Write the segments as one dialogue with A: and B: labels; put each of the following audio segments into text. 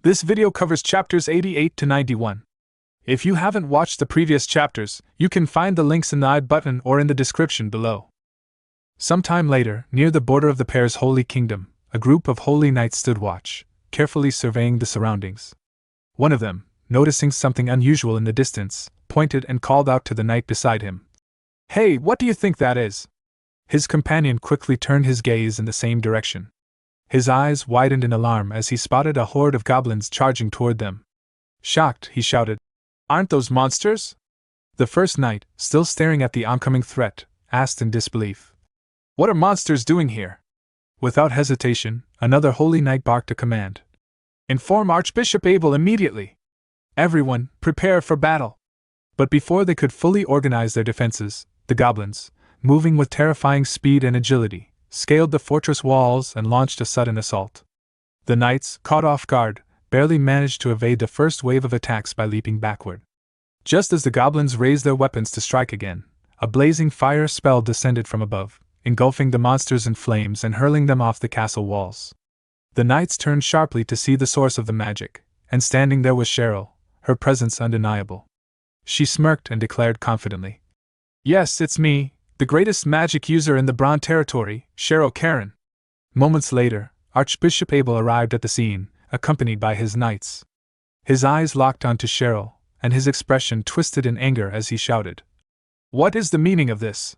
A: This video covers chapters 88 to 91. If you haven't watched the previous chapters, you can find the links in the I button or in the description below. Sometime later, near the border of the pair's holy kingdom, a group of holy knights stood watch, carefully surveying the surroundings. One of them, noticing something unusual in the distance, pointed and called out to the knight beside him. "Hey, what do you think that is?" His companion quickly turned his gaze in the same direction. His eyes widened in alarm as he spotted a horde of goblins charging toward them. Shocked, he shouted, "Aren't those monsters?" The first knight, still staring at the oncoming threat, asked in disbelief, "What are monsters doing here?" Without hesitation, another holy knight barked a command. "Inform Archbishop Abel immediately! Everyone, prepare for battle!" But before they could fully organize their defenses, the goblins, moving with terrifying speed and agility, scaled the fortress walls and launched a sudden assault. The knights, caught off guard, barely managed to evade the first wave of attacks by leaping backward. Just as the goblins raised their weapons to strike again, a blazing fire spell descended from above, engulfing the monsters in flames and hurling them off the castle walls. The knights turned sharply to see the source of the magic, and standing there was Cheryl, her presence undeniable. She smirked and declared confidently, "Yes, it's me, the greatest magic user in the Brahn territory, Cheryl Karen." Moments later, Archbishop Abel arrived at the scene, accompanied by his knights. His eyes locked onto Cheryl, and his expression twisted in anger as he shouted, "What is the meaning of this?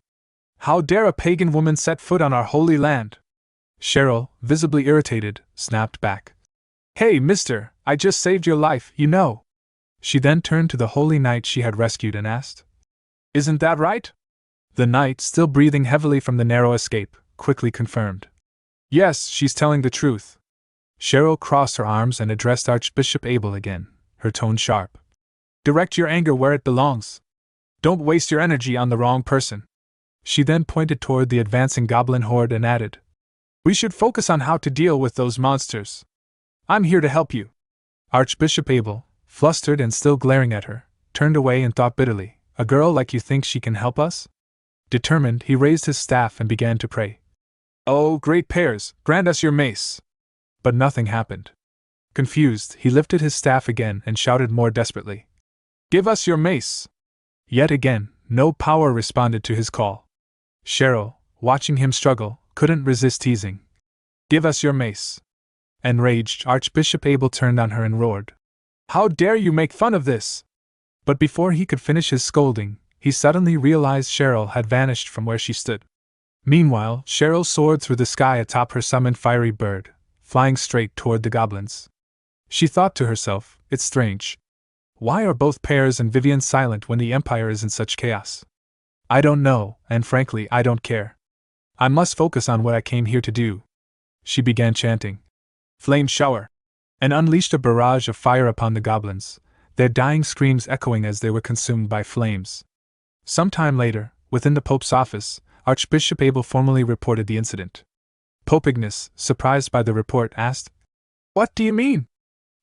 A: How dare a pagan woman set foot on our holy land?" Cheryl, visibly irritated, snapped back, "Hey, mister, I just saved your life, you know." She then turned to the holy knight she had rescued and asked, "Isn't that right?" The knight, still breathing heavily from the narrow escape, quickly confirmed, "Yes, she's telling the truth." Cheryl crossed her arms and addressed Archbishop Abel again, her tone sharp. "Direct your anger where it belongs. Don't waste your energy on the wrong person." She then pointed toward the advancing goblin horde and added, "We should focus on how to deal with those monsters. I'm here to help you." Archbishop Abel, flustered and still glaring at her, turned away and thought bitterly, "A girl like you think she can help us?" Determined, he raised his staff and began to pray. "Oh, great pears, grant us your mace." But nothing happened. Confused, he lifted his staff again and shouted more desperately, "Give us your mace." Yet again, no power responded to his call. Cheryl, watching him struggle, couldn't resist teasing, "Give us your mace." Enraged, Archbishop Abel turned on her and roared, "How dare you make fun of this?" But before he could finish his scolding, he suddenly realized Cheryl had vanished from where she stood. Meanwhile, Cheryl soared through the sky atop her summoned fiery bird, flying straight toward the goblins. She thought to herself, "It's strange. Why are both Pears and Vivian silent when the Empire is in such chaos? I don't know, and frankly, I don't care. I must focus on what I came here to do." She began chanting, "Flame shower," and unleashed a barrage of fire upon the goblins, their dying screams echoing as they were consumed by flames. Sometime later, within the Pope's office, Archbishop Abel formally reported the incident. Pope Ignace, surprised by the report, asked, "What do you mean?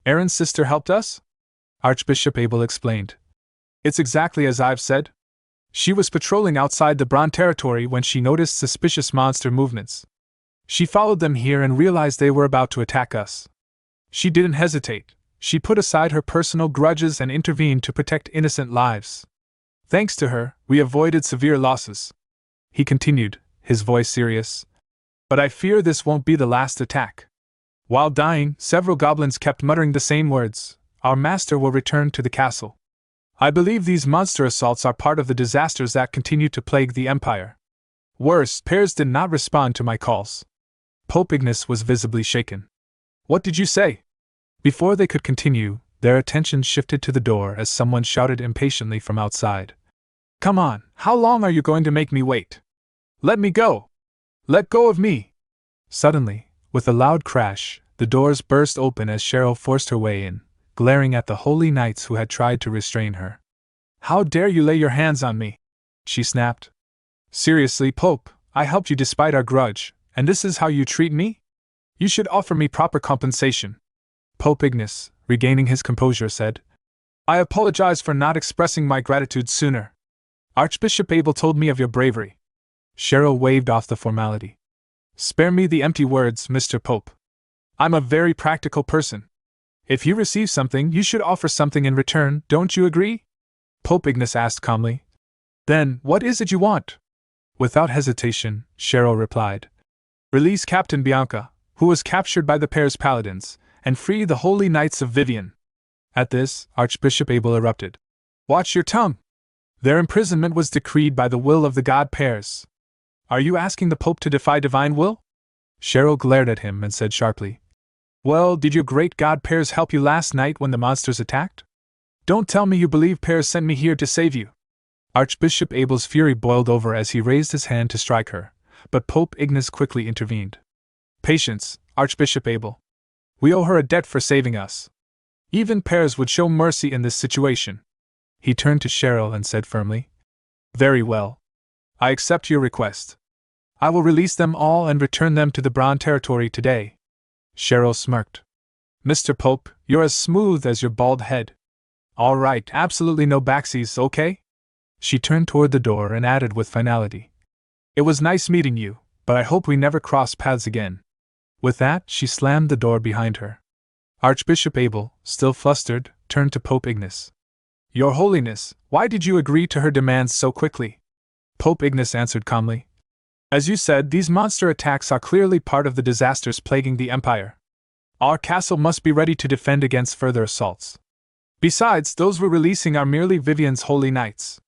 A: Aaron's sister helped us?" Archbishop Abel explained, "It's exactly as I've said. She was patrolling outside the Brahn territory when she noticed suspicious monster movements. She followed them here and realized they were about to attack us. She didn't hesitate. She put aside her personal grudges and intervened to protect innocent lives. Thanks to her, we avoided severe losses." He continued, his voice serious, "But I fear this won't be the last attack." While dying, several goblins kept muttering the same words, "Our master will return to the castle." I believe these monster assaults are part of the disasters that continue to plague the Empire. Worse, Pears did not respond to my calls. Pope Ignace was visibly shaken. "What did you say?" Before they could continue, their attention shifted to the door as someone shouted impatiently from outside, "Come on, how long are you going to make me wait? Let me go! Let go of me!" Suddenly, with a loud crash, the doors burst open as Cheryl forced her way in, glaring at the holy knights who had tried to restrain her. "How dare you lay your hands on me?" she snapped. "Seriously, Pope, I helped you despite our grudge, and this is how you treat me? You should offer me proper compensation." Pope Ignace, regaining his composure, said, "I apologize for not expressing my gratitude sooner. Archbishop Abel told me of your bravery." Cheryl waved off the formality. "Spare me the empty words, Mr. Pope. I'm a very practical person. If you receive something, you should offer something in return, don't you agree? Pope Ignace asked calmly. Then, what is it you want? Without hesitation, Cheryl replied. Release Captain Bianca, who was captured by the pair's paladins, and free the holy knights of Vivian. At this, Archbishop Abel erupted. Watch your tongue! Their imprisonment was decreed by the will of the god pairs. Are you asking the Pope to defy divine will? Cheryl glared at him and said sharply. Well, did your great god pairs help you last night when the monsters attacked? Don't tell me you believe pairs sent me here to save you. Archbishop Abel's fury boiled over as he raised his hand to strike her, but Pope Ignace quickly intervened. Patience, Archbishop Abel. We owe her a debt for saving us. Even pairs would show mercy in this situation. He turned to Cheryl and said firmly. Very well. I accept your request. I will release them all and return them to the Brahn territory today. Cheryl smirked. Mr. Pope, you're as smooth as your bald head. All right, absolutely no backsies, okay? She turned toward the door and added with finality. It was nice meeting you, but I hope we never cross paths again. With that, she slammed the door behind her. Archbishop Abel, still flustered, turned to Pope Ignace. Your Holiness, why did you agree to her demands so quickly? Pope Ignace answered calmly. As you said, these monster attacks are clearly part of the disasters plaguing the Empire. Our castle must be ready to defend against further assaults. Besides, those we're releasing are merely Vivian's holy knights.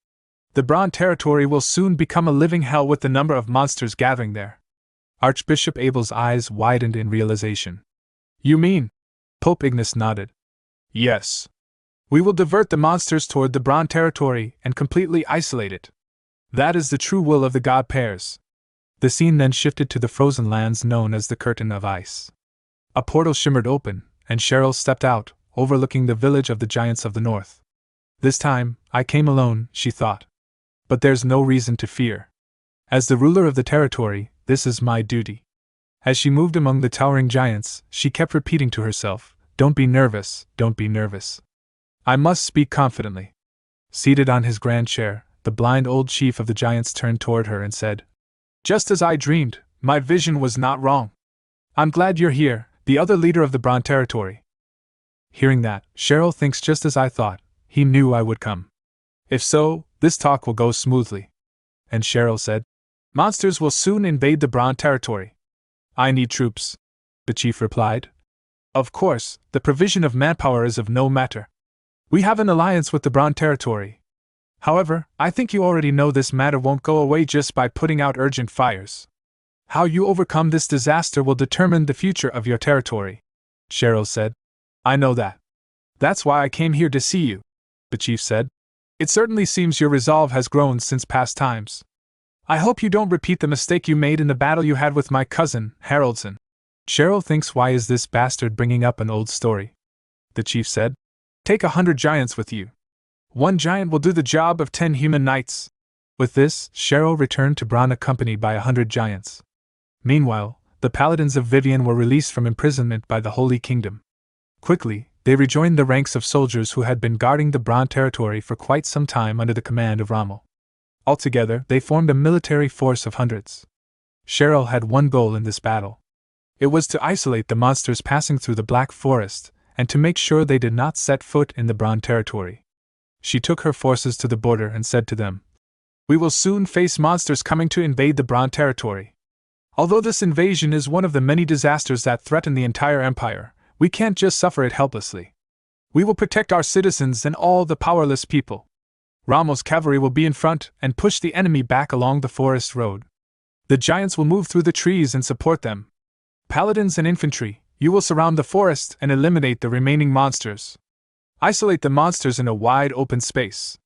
A: The Brahn territory will soon become a living hell with the number of monsters gathering there. Archbishop Abel's eyes widened in realization. You mean? Pope Ignace nodded. Yes. We will divert the monsters toward the Brahn territory and completely isolate it. That is the true will of the god pairs. The scene then shifted to the frozen lands known as the Curtain of Ice. A portal shimmered open, and Cheryl stepped out, overlooking the village of the giants of the north. This time, I came alone, she thought. But there's no reason to fear. As the ruler of the territory, this is my duty. As she moved among the towering giants, she kept repeating to herself, Don't be nervous, don't be nervous. I must speak confidently. Seated on his grand chair, the blind old chief of the giants turned toward her and said, Just as I dreamed, my vision was not wrong. I'm glad you're here, the other leader of the Brahn territory. Hearing that, Cheryl thinks just as I thought, he knew I would come. If so, this talk will go smoothly. And Cheryl said, Monsters will soon invade the Brahn territory. I need troops, the chief replied. Of course, the provision of manpower is of no matter. We have an alliance with the Brahn territory. However, I think you already know this matter won't go away just by putting out urgent fires. How you overcome this disaster will determine the future of your territory, Cheryl said. I know that. That's why I came here to see you, the chief said. It certainly seems your resolve has grown since past times. I hope you don't repeat the mistake you made in the battle you had with my cousin, Haroldson. Cheryl thinks, why is this bastard bringing up an old story? The chief said. Take 100 giants with you. 1 giant will do the job of 10 human knights. With this, Cheryl returned to Brahn accompanied by 100 giants. Meanwhile, the paladins of Vivian were released from imprisonment by the Holy Kingdom. Quickly, they rejoined the ranks of soldiers who had been guarding the Brahn territory for quite some time under the command of Rommel. Altogether, they formed a military force of hundreds. Cheryl had one goal in this battle. It was to isolate the monsters passing through the Black Forest, and to make sure they did not set foot in the Brahn territory. She took her forces to the border and said to them, We will soon face monsters coming to invade the Brahn territory. Although this invasion is one of the many disasters that threaten the entire empire, we can't just suffer it helplessly. We will protect our citizens and all the powerless people. Rommel's cavalry will be in front and push the enemy back along the forest road. The giants will move through the trees and support them. Paladins and infantry, you will surround the forest and eliminate the remaining monsters. Isolate the monsters in a wide open space.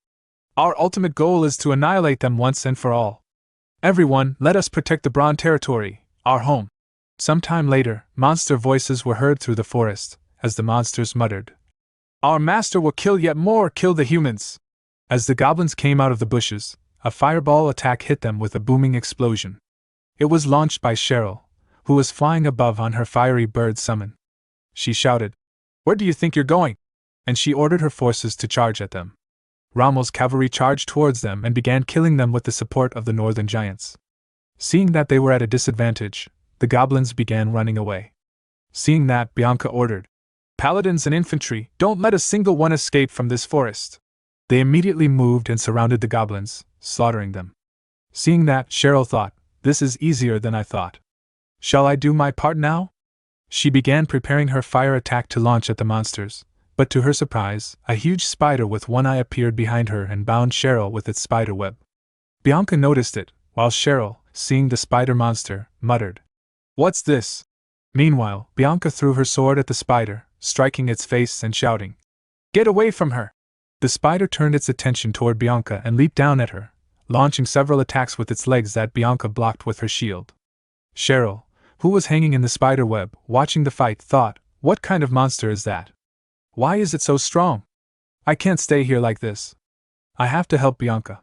A: Our ultimate goal is to annihilate them once and for all. Everyone, let us protect the Brahn territory, our home. Some time later, monster voices were heard through the forest, as the monsters muttered, Our master will kill yet more, kill the humans. As the goblins came out of the bushes, a fireball attack hit them with a booming explosion. It was launched by Cheryl, who was flying above on her fiery bird summon. She shouted, Where do you think you're going? And she ordered her forces to charge at them. Rommel's cavalry charged towards them and began killing them with the support of the northern giants. Seeing that they were at a disadvantage, the goblins began running away. Seeing that, Bianca ordered, Paladins and infantry, don't let a single one escape from this forest. They immediately moved and surrounded the goblins, slaughtering them. Seeing that, Cheryl thought, this is easier than I thought. Shall I do my part now? She began preparing her fire attack to launch at the monsters, but to her surprise, a huge spider with one eye appeared behind her and bound Cheryl with its spider web. Bianca noticed it, while Cheryl, seeing the spider monster, muttered, "What's this?" Meanwhile, Bianca threw her sword at the spider, striking its face and shouting, "Get away from her!" The spider turned its attention toward Bianca and leaped down at her, launching several attacks with its legs that Bianca blocked with her shield. Cheryl, who was hanging in the spider web, watching the fight, thought, "What kind of monster is that? Why is it so strong? I can't stay here like this. I have to help Bianca."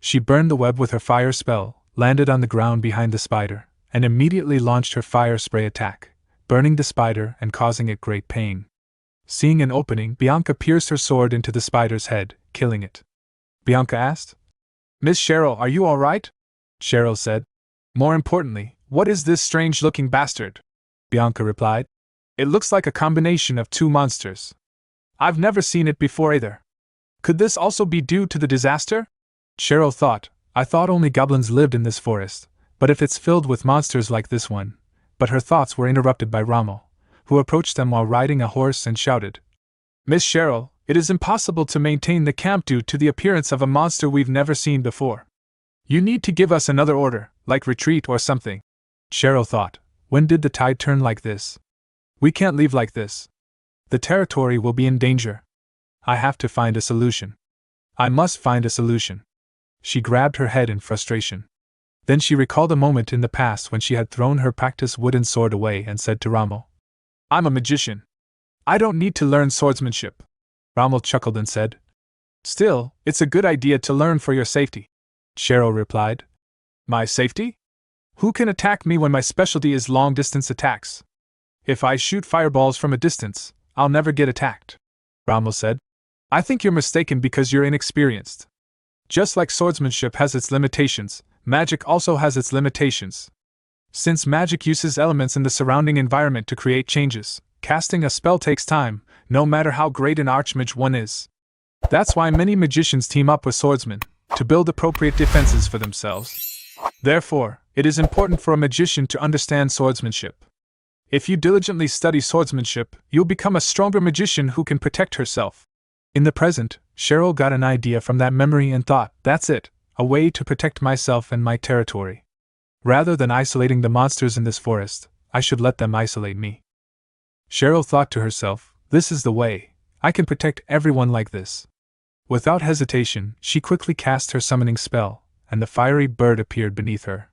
A: She burned the web with her fire spell, landed on the ground behind the spider, and immediately launched her fire spray attack, burning the spider and causing it great pain. Seeing an opening, Bianca pierced her sword into the spider's head, killing it. Bianca asked, "Miss Cheryl, are you all right?" Cheryl said, "More importantly, what is this strange-looking bastard?" Bianca replied, "It looks like a combination of two monsters. I've never seen it before either. Could this also be due to the disaster?" Cheryl thought, "I thought only goblins lived in this forest, but if it's filled with monsters like this one..." But her thoughts were interrupted by Rommel, who approached them while riding a horse and shouted, "Miss Cheryl, it is impossible to maintain the camp due to the appearance of a monster we've never seen before. You need to give us another order, like retreat or something." Cheryl thought, "When did the tide turn like this? We can't leave like this. The territory will be in danger. I have to find a solution. I must find a solution." She grabbed her head in frustration. Then she recalled a moment in the past when she had thrown her practiced wooden sword away and said to Rommel, "I'm a magician. I don't need to learn swordsmanship." Rommel chuckled and said, "Still, it's a good idea to learn for your safety." Cheryl replied, "My safety? Who can attack me when my specialty is long-distance attacks? If I shoot fireballs from a distance, I'll never get attacked." Rommel said, "I think you're mistaken because you're inexperienced. Just like swordsmanship has its limitations, magic also has its limitations. Since magic uses elements in the surrounding environment to create changes, casting a spell takes time, no matter how great an archmage one is. That's why many magicians team up with swordsmen, to build appropriate defenses for themselves. Therefore, it is important for a magician to understand swordsmanship. If you diligently study swordsmanship, you'll become a stronger magician who can protect herself." In the present, Cheryl got an idea from that memory and thought, "That's it, a way to protect myself and my territory. Rather than isolating the monsters in this forest, I should let them isolate me." Cheryl thought to herself, "This is the way, I can protect everyone like this." Without hesitation, she quickly cast her summoning spell, and the fiery bird appeared beneath her.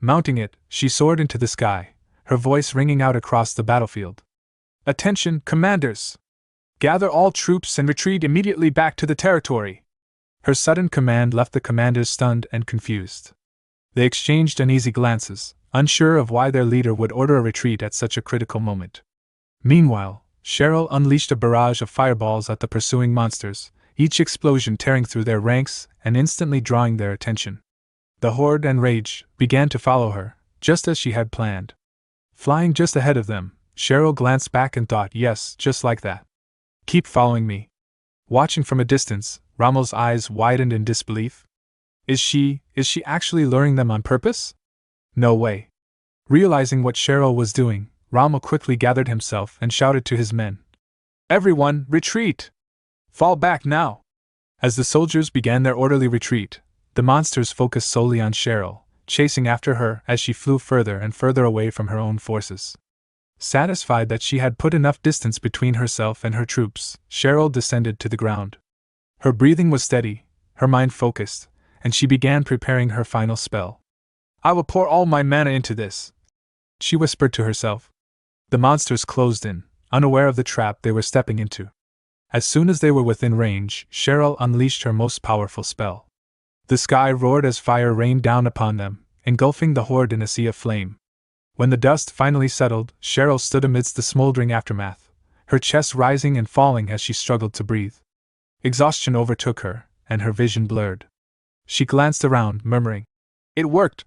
A: Mounting it, she soared into the sky, her voice ringing out across the battlefield. "Attention, commanders! Gather all troops and retreat immediately back to the territory." Her sudden command left the commanders stunned and confused. They exchanged uneasy glances, unsure of why their leader would order a retreat at such a critical moment. Meanwhile, Cheryl unleashed a barrage of fireballs at the pursuing monsters, each explosion tearing through their ranks and instantly drawing their attention. The horde and rage began to follow her, just as she had planned. Flying just ahead of them, Cheryl glanced back and thought, "Yes, just like that. Keep following me." Watching from a distance, Rommel's eyes widened in disbelief. Is she actually luring them on purpose? No way. Realizing what Cheryl was doing, Rommel quickly gathered himself and shouted to his men, "Everyone, retreat! Fall back now!" As the soldiers began their orderly retreat, the monsters focused solely on Cheryl, chasing after her as she flew further and further away from her own forces. Satisfied that she had put enough distance between herself and her troops, Cheryl descended to the ground. Her breathing was steady, her mind focused, and she began preparing her final spell. "I will pour all my mana into this," she whispered to herself. The monsters closed in, unaware of the trap they were stepping into. As soon as they were within range, Cheryl unleashed her most powerful spell. The sky roared as fire rained down upon them, engulfing the horde in a sea of flame. When the dust finally settled, Cheryl stood amidst the smoldering aftermath, her chest rising and falling as she struggled to breathe. Exhaustion overtook her, and her vision blurred. She glanced around, murmuring, "It worked!"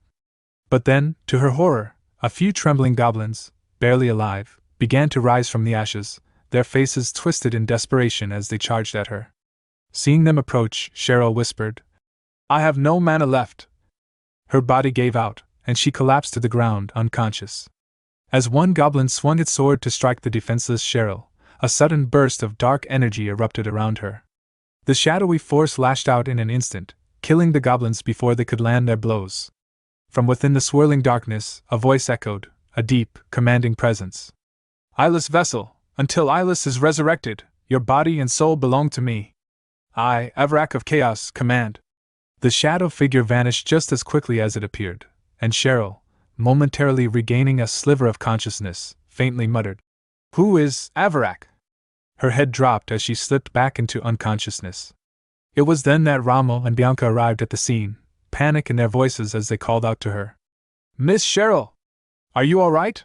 A: But then, to her horror, a few trembling goblins, barely alive, began to rise from the ashes, their faces twisted in desperation as they charged at her. Seeing them approach, Cheryl whispered, "I have no mana left." Her body gave out, and she collapsed to the ground, unconscious. As one goblin swung its sword to strike the defenseless Cheryl, a sudden burst of dark energy erupted around her. The shadowy force lashed out in an instant, killing the goblins before they could land their blows. From within the swirling darkness, a voice echoed, a deep, commanding presence. "Eyeless vessel, until Eyeless is resurrected, your body and soul belong to me. I, Avrak of Chaos, command." The shadow figure vanished just as quickly as it appeared, and Cheryl, momentarily regaining a sliver of consciousness, faintly muttered, "Who is Avrak?" Her head dropped as she slipped back into unconsciousness. It was then that Rommel and Bianca arrived at the scene, panic in their voices as they called out to her. "Miss Cheryl! Are you all right?"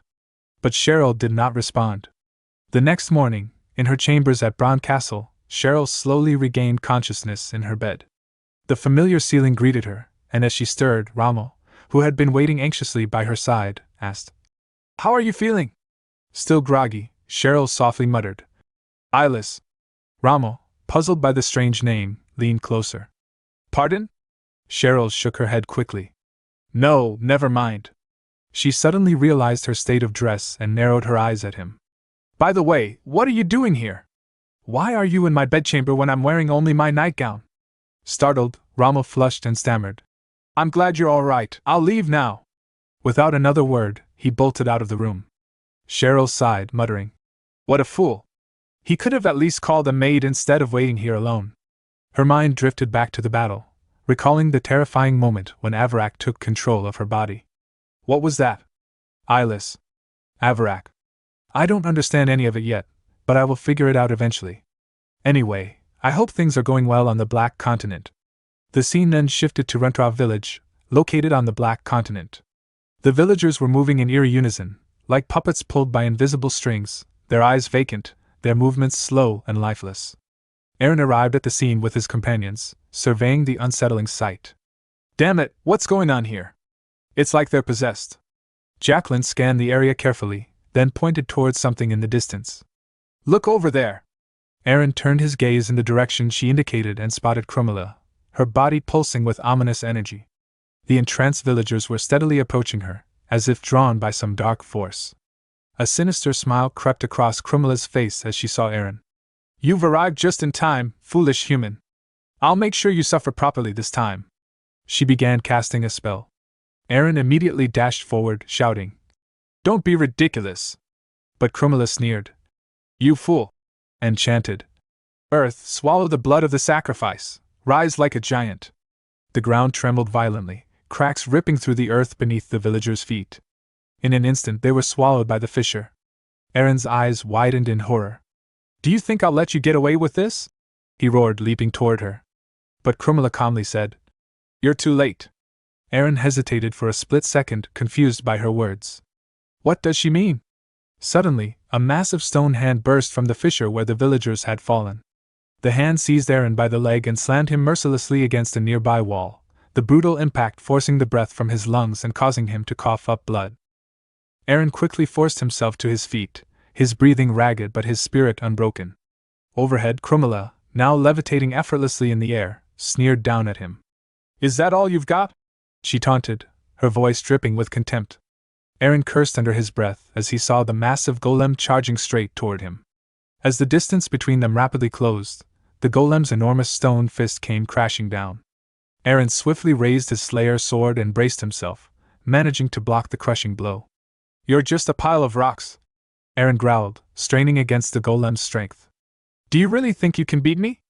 A: But Cheryl did not respond. The next morning, in her chambers at Brahn Castle, Cheryl slowly regained consciousness in her bed. The familiar ceiling greeted her, and as she stirred, Rommel, who had been waiting anxiously by her side, asked, "How are you feeling?" Still groggy, Cheryl softly muttered, "Eyeless." Rommel, puzzled by the strange name, leaned closer. "Pardon?" Cheryl shook her head quickly. "No, never mind." She suddenly realized her state of dress and narrowed her eyes at him. "By the way, what are you doing here? Why are you in my bedchamber when I'm wearing only my nightgown?" Startled, Rommel flushed and stammered, "I'm glad you're all right. I'll leave now." Without another word, he bolted out of the room. Cheryl sighed, muttering, "What a fool. He could have at least called a maid instead of waiting here alone." Her mind drifted back to the battle, recalling the terrifying moment when Avrak took control of her body. What was that? Eyeless. Avrak. I don't understand any of it yet, but I will figure it out eventually. Anyway, I hope things are going well on the Black Continent. The scene then shifted to Rentrav village, located on the Black Continent. The villagers were moving in eerie unison, like puppets pulled by invisible strings, their eyes vacant, their movements slow and lifeless. Aaron arrived at the scene with his companions, surveying the unsettling sight. "Damn it, what's going on here? It's like they're possessed." Jacqueline scanned the area carefully, then pointed towards something in the distance. "Look over there." Aaron turned his gaze in the direction she indicated and spotted Kremla, her body pulsing with ominous energy. The entranced villagers were steadily approaching her, as if drawn by some dark force. A sinister smile crept across Kremla's face as she saw Aaron. "You've arrived just in time, foolish human. I'll make sure you suffer properly this time." She began casting a spell. Aaron immediately dashed forward, shouting, "Don't be ridiculous." But Kremla sneered. "You fool!" and chanted, "Earth, swallow the blood of the sacrifice, rise like a giant." The ground trembled violently, cracks ripping through the earth beneath the villagers' feet. In an instant they were swallowed by the fissure. Aaron's eyes widened in horror. "Do you think I'll let you get away with this?" he roared, leaping toward her. But Kremla calmly said, "You're too late." Aaron hesitated for a split second, confused by her words. What does she mean? Suddenly, a massive stone hand burst from the fissure where the villagers had fallen. The hand seized Aaron by the leg and slammed him mercilessly against a nearby wall, the brutal impact forcing the breath from his lungs and causing him to cough up blood. Aaron quickly forced himself to his feet, his breathing ragged but his spirit unbroken. Overhead, Kremla, now levitating effortlessly in the air, sneered down at him. "Is that all you've got?" she taunted, her voice dripping with contempt. Aaron cursed under his breath as he saw the massive golem charging straight toward him. As the distance between them rapidly closed, the golem's enormous stone fist came crashing down. Aaron swiftly raised his slayer's sword and braced himself, managing to block the crushing blow. "You're just a pile of rocks," Aaron growled, straining against the golem's strength. "Do you really think you can beat me?"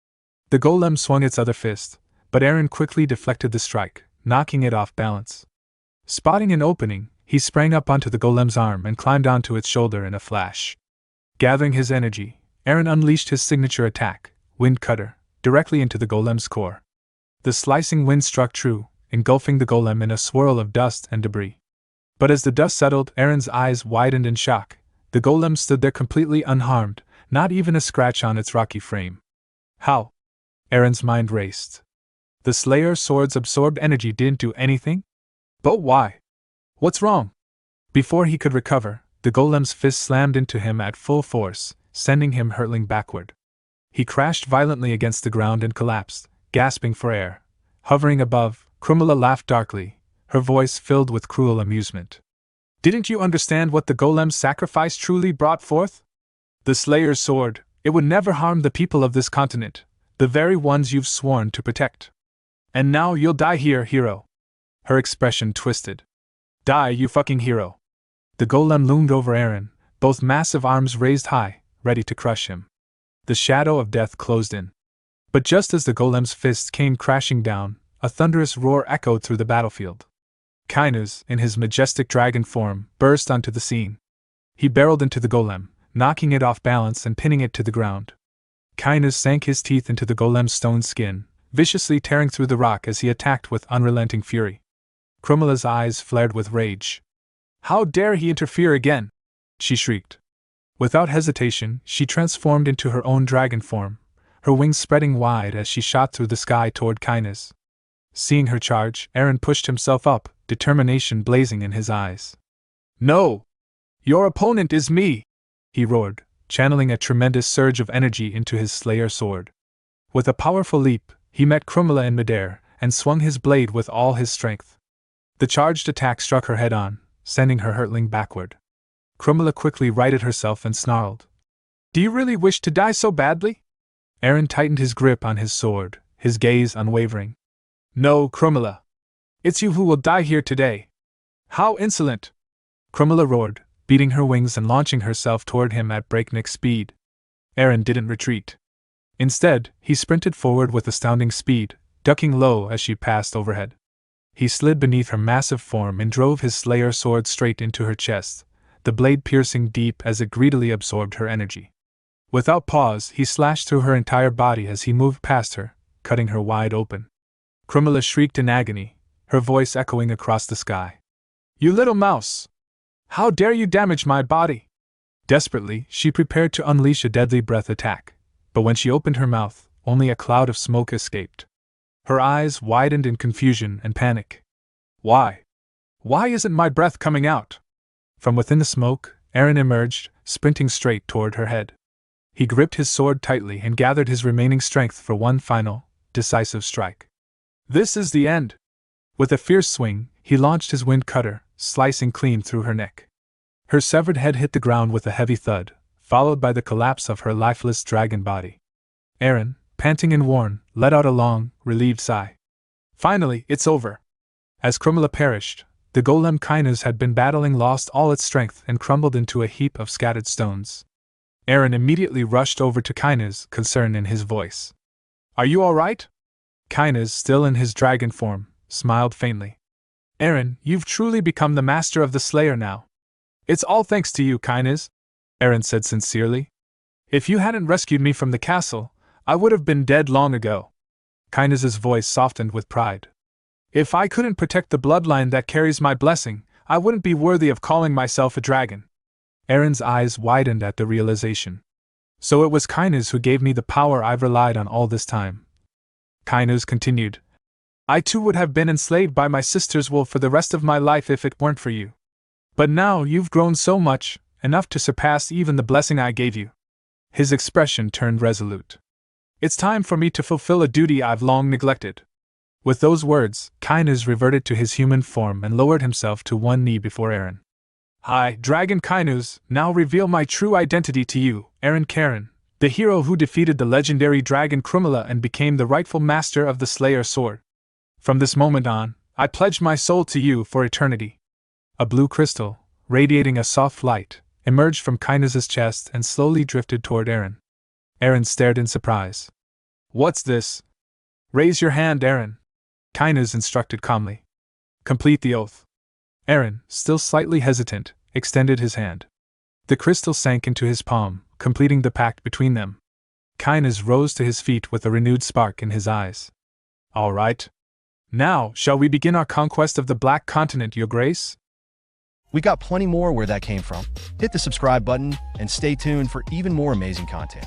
A: The golem swung its other fist, but Aaron quickly deflected the strike, knocking it off balance. Spotting an opening, he sprang up onto the golem's arm and climbed onto its shoulder in a flash. Gathering his energy, Aaron unleashed his signature attack, Wind Cutter, directly into the golem's core. The slicing wind struck true, engulfing the golem in a swirl of dust and debris. But as the dust settled, Aaron's eyes widened in shock. The golem stood there completely unharmed, not even a scratch on its rocky frame. How? Aaron's mind raced. The Slayer's sword's absorbed energy didn't do anything? But why? What's wrong? Before he could recover, the golem's fist slammed into him at full force, sending him hurtling backward. He crashed violently against the ground and collapsed, gasping for air. Hovering above, Kremla laughed darkly, her voice filled with cruel amusement. Didn't you understand what the golem's sacrifice truly brought forth? The Slayer's sword, it would never harm the people of this continent, the very ones you've sworn to protect. And now you'll die here, hero. Her expression twisted. Die, you fucking hero. The golem loomed over Eren, both massive arms raised high, ready to crush him. The shadow of death closed in. But just as the golem's fists came crashing down, a thunderous roar echoed through the battlefield. Kainos, in his majestic dragon form, burst onto the scene. He barreled into the golem, knocking it off balance and pinning it to the ground. Kainos sank his teeth into the golem's stone skin, viciously tearing through the rock as he attacked with unrelenting fury. Kremla's eyes flared with rage. How dare he interfere again? She shrieked. Without hesitation, she transformed into her own dragon form, her wings spreading wide as she shot through the sky toward Kainos. Seeing her charge, Eren pushed himself up, determination blazing in his eyes. No! Your opponent is me! He roared, channeling a tremendous surge of energy into his Slayer sword. With a powerful leap, he met Kremla in midair, and swung his blade with all his strength. The charged attack struck her head-on, sending her hurtling backward. Kremla quickly righted herself and snarled. Do you really wish to die so badly? Eren tightened his grip on his sword, his gaze unwavering. No, Kremla. It's you who will die here today. How insolent! Kremla roared, beating her wings and launching herself toward him at breakneck speed. Eren didn't retreat. Instead, he sprinted forward with astounding speed, ducking low as she passed overhead. He slid beneath her massive form and drove his Slayer sword straight into her chest, the blade piercing deep as it greedily absorbed her energy. Without pause, he slashed through her entire body as he moved past her, cutting her wide open. Kremla shrieked in agony, her voice echoing across the sky. You little mouse! How dare you damage my body? Desperately, she prepared to unleash a deadly breath attack, but when she opened her mouth, only a cloud of smoke escaped. Her eyes widened in confusion and panic. Why? Why isn't my breath coming out? From within the smoke, Eren emerged, sprinting straight toward her head. He gripped his sword tightly and gathered his remaining strength for one final, decisive strike. This is the end! With a fierce swing, he launched his wind cutter, slicing clean through her neck. Her severed head hit the ground with a heavy thud, followed by the collapse of her lifeless dragon body. Eren, panting and worn, let out a long, relieved sigh. Finally, it's over! As Kremla perished, the golem Kainos had been battling lost all its strength and crumbled into a heap of scattered stones. Eren immediately rushed over to Kainos, concern in his voice. Are you all right? Kainos, still in his dragon form, smiled faintly. Eren, you've truly become the master of the Slayer now. It's all thanks to you, Kainos, Eren said sincerely. If you hadn't rescued me from the castle, I would have been dead long ago. Kainos' voice softened with pride. If I couldn't protect the bloodline that carries my blessing, I wouldn't be worthy of calling myself a dragon. Eren's eyes widened at the realization. So it was Kainos who gave me the power I've relied on all this time. Kainos continued. I too would have been enslaved by my sister's will for the rest of my life if it weren't for you. But now you've grown so much, enough to surpass even the blessing I gave you. His expression turned resolute. It's time for me to fulfill a duty I've long neglected. With those words, Kainos reverted to his human form and lowered himself to one knee before Eren. I, Dragon Kainos, now reveal my true identity to you, Eren Karen, the hero who defeated the legendary dragon Kremla and became the rightful master of the Slayer sword. From this moment on, I pledge my soul to you for eternity. A blue crystal, radiating a soft light, emerged from Kainos' chest and slowly drifted toward Eren. Eren stared in surprise. What's this? Raise your hand, Eren. Kainos instructed calmly. Complete the oath. Eren, still slightly hesitant, extended his hand. The crystal sank into his palm, completing the pact between them. Kainos rose to his feet with a renewed spark in his eyes. All right. Now, shall we begin our conquest of the Black Continent, Your Grace?
B: We got plenty more where that came from. Hit the subscribe button and stay tuned for even more amazing content.